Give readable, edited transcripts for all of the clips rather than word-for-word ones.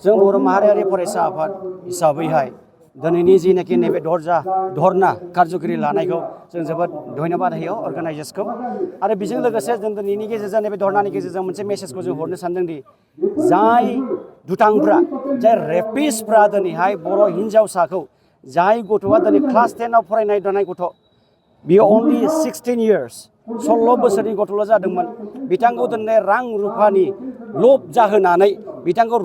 जों बर' माहारियारि फरायसा आफाद हिसाबैहाय दिनैनि जिनाखि नैबे धरना कारज'गिरि लानायखौ जों जोबोद धन्यबाद होयो अर्गानाइजार्सखौ आरो बेजों लोगोसे जों दिनैनि गेजेरजों नैबे धरनानि गेजेरजों मोनसे मेसेजखौ जों हरनो सानदोंदि जाय दुथांफ्रा जाय रेपिस्टफ्रा दिनैहाय बर' हिन्जावसाखौ जाय गथ'आ दिनै क्लास 10 आव फरायनाय गथ' बियो अनलि 16 years 16 बोसोरनि गथ'ल' जादोंमोन बिथांखौ दिनै रां रुफानि लब जाहोनानै बिथांखौ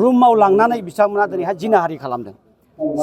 रुमाव लांनानै बिथांमोना दिनैहाय जिनाहारि खालामदों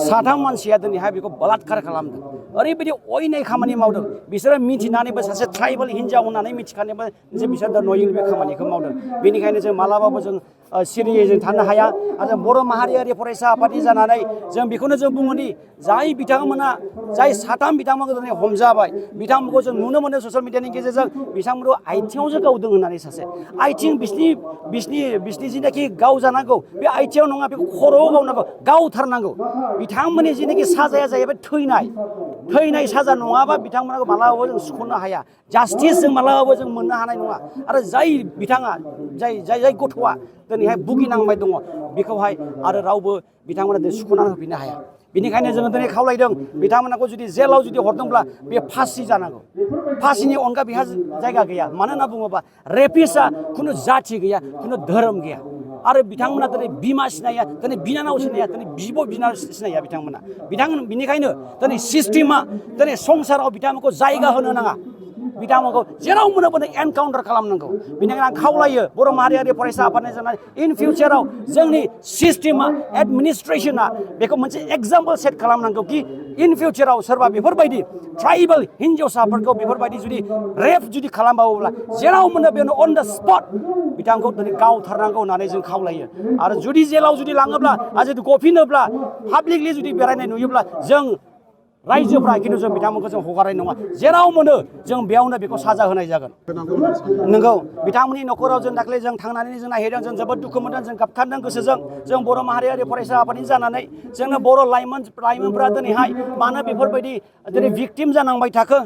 साथाम मानसिया दिनैहाय बेखौ बलात्कार खालामदों ओरैबायदि अयनाय खामानि मावदों बिसोरो मिथिनानैबो सासे ट्राइबेल हिन्जाव होननानै मिथिखानायबो जे बिसोर नयिं बे खामानिखौ मावदों बेनिखायनो जों मालाबाबो जों सिरियै जों थानो हाया आरो बर' माहारियारि फरायसा आफादनि जानानै जों बेखौनो जों बुङोदि जाय बिथांमोना जाय साथाम बिथांमोनखौ दिनै हमजाबाय बिथांमोनखौ जों नुनो मोनो ससियेल मिडियानि गेजेरजों बिथांमोनखौ आथिङावसो गावदों होननानै सासे आथिं बिसिनि जिनाखि गावजानांगौ बे आथिङाव नङा बेखौ खर'आव गावनांगौ गावथारनांगौ बिथांमोननि जिनाखि साजाया जाहैबाय थैनाय साजा नङाबा बिथांमोनखौ मालाबाबो जों सुख'नो हाया जास्टिस जों मालाबाबो जों मोननो हानाय नङा आरो जाय बिथाङा जाय गथ'आ दिनैहाय भुगिनांबाय दङ बेखौहाय आरो रावबो बिथांमोना दिनै सुख'नानै होफिननो हाया बेनिखायनो जोङो दिनै खावलायदों बिथांमोनखौ जुदि जेलाव जुदि हरदोंब्ला बे फासि जानांगौ फासिनि अनगा बेहा जायगा गैया मानो होनना बुङोबा रेपिस्टआ खुनु जाथि गैया खुनु धोरोम गैया आरो बिथांमोना दिनै बिमा सिनाया दिनै बिनानाव सिनाया दिनै बिब' बिनानाव सिनाया बिथांमोना बिनिखायनो दिनै सिस्टेमा दिनै संसाराव बिथांमोनखौ जायगा होनो नाङा बिथांमोनखौ जेराव मोनो बोनो एनकाउन्टार खालामनांगौ बेनिखायनो आं खावलायो बर' माहारियारि फरायसा आफादनि जानानै इन फिउचाराव जोंनि सिस्टेमा एडमिनिस्ट्रेसना बेखौ मोनसे एग्जाम्पल सेट खालामनांगौ कि इन फिउचाराव सोरबा बेफोरबायदि ट्राइबेल हिन्जावसाफोरखौ बेफोरबायदि जुदि रेप जुदि खालामबावोब्ला जेराव मोनो बेयावनो अन द स्पट बिथांखौ दिनै गावथारनांगौ होननानै जों खावलायो आरो जुदि जेलाव जुदि लाङोब्ला आरो जुदि गफिनोब्ला पाब्लिकलि जुदि बेरायनाय नुयोब्ला जों रायजोफ्रा खिन्थु जों बिथांमोनखौ जों हगारनाय नङा जेराव मोनो जों बेयावनो बेखौ साजा होनाय जागोन नंगौ बिथांमोननि न'खराव जों दाख्लै जों थांनानै जों नायहैदों जों जोबोद दुखु मोनदों जों गाबखांदों गोसोजों जों बर' माहारियारि फरायसा आफादनि जानानै जोंनो बर' लाइमोनफ्रा दिनैहाय मानो बेफोरबायदि दिनै भिक्टिम जानांबाय थाखो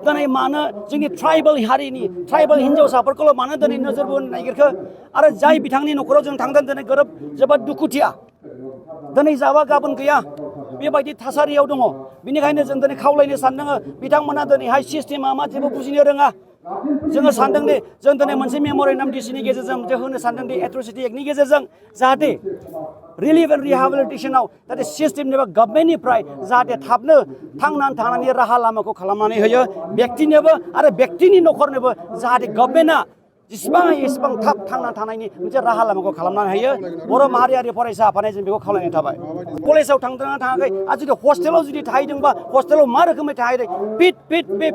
दिनै मानो जोंनि ट्राइबेल हारिनि ट्राइबेल हिन्जावसाफोरखौल' मानो दिनै नोजोर बोनो नागिरखो आरो जाय बिथांनि न'खराव जों थांदों दिनै जोबोद दुखुथिया दिनै जाबा गाबोन गैया बेबायदि थासारियाव दङ बेनिखायनो जों दिनै खावलायनो सानदों बिथांमोना दिनैहाय सिस्टेमा मा जेबो बुजिनो रोङा जोङो सानदों दि जों दिनै मोनसे मेम'रेन्डाम डिसिनि गेजेरजों जों होनो सानदों दि एट्रसिटि एक्टनि गेजेरजों जाहाथे रिलिफ एन्ड रिहेबिलिटेसनाव जाहाथे सिस्टेमनि बा गभर्नमेन्टनिफ्राय जाहाथे थाबनो थांनानै थानायनि राहा लामाखौ खालामनानै होयो व्यक्तिनोबो आरो व्यक्तिनि न'खरनोबो जाहाथे गभर्नमेन्टआ जेसेबां हायो एसेबां थाब थांना थानायनि मोनसे राहा लामाखौ खालामनानै होयो बर' माहारियारि फरायसा आफादजों जों बेखौ खावलायनाय थाबाय कलेजाव थांदोंना थाङाखै आरो जुदि हस्टेलाव जुदि थाहैदोंबा हस्टेलाव मा रोखोमै थाहैदों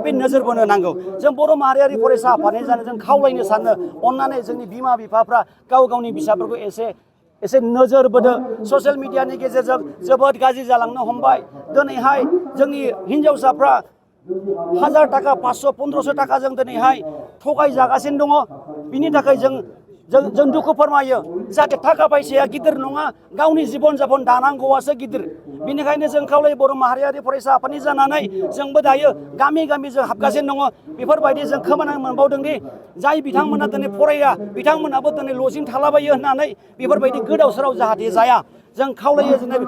बे नोजोर बोनो नांगौ जों बर' माहारियारि फरायसा आफादनि जानो जों खावलायनो सानो अननानै जोंनि बिमा बिफाफ्रा गावनि फिसाफोरखौ एसे नोजोर बोदो ससियेल मिडियानि गेजेरजों जोबोद गाज्रि जालांनो हमबाय दिनैहाय जोंनि हिन्जावसाफ्रा 1000 थाखा 500 1500 थाखाजों दिनैहाय थगायजागासिनो दङ बिनि थाखाय जों दुखु फोरमायो जाहाथे थाखा फैसाया गिदिर नङा गावनि जिबन जापन दानांगौआसो गिदिर बेनिखायनो जों खावलायो बर' माहारियारि फरायसा आफादनि जानानै जोंबो दायो गामि जों हाबगासिनो दङ बेफोरबायदि जों खोनानो मोनबावदों दि जाय बिथांमोना दिनै फराया बिथांमोनाबो दिनै लजिं थालाबायो होननानै बेफोरबायदि गोदाव सोराव जाहाथे जाया जों खावलायो जोंनि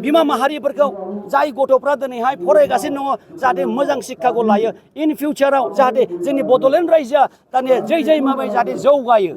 बिमा माहारिफोरखौ जाय गथ'फ्रा दिनैहाय फरायगासिनो दङ जाहाथे मोजां शिक्षाखौ लायो इन फिउचाराव जाहाथे जोंनि बड'लेण्ड रायजोआ दानिया जै माबाय जाहाथे जौगायो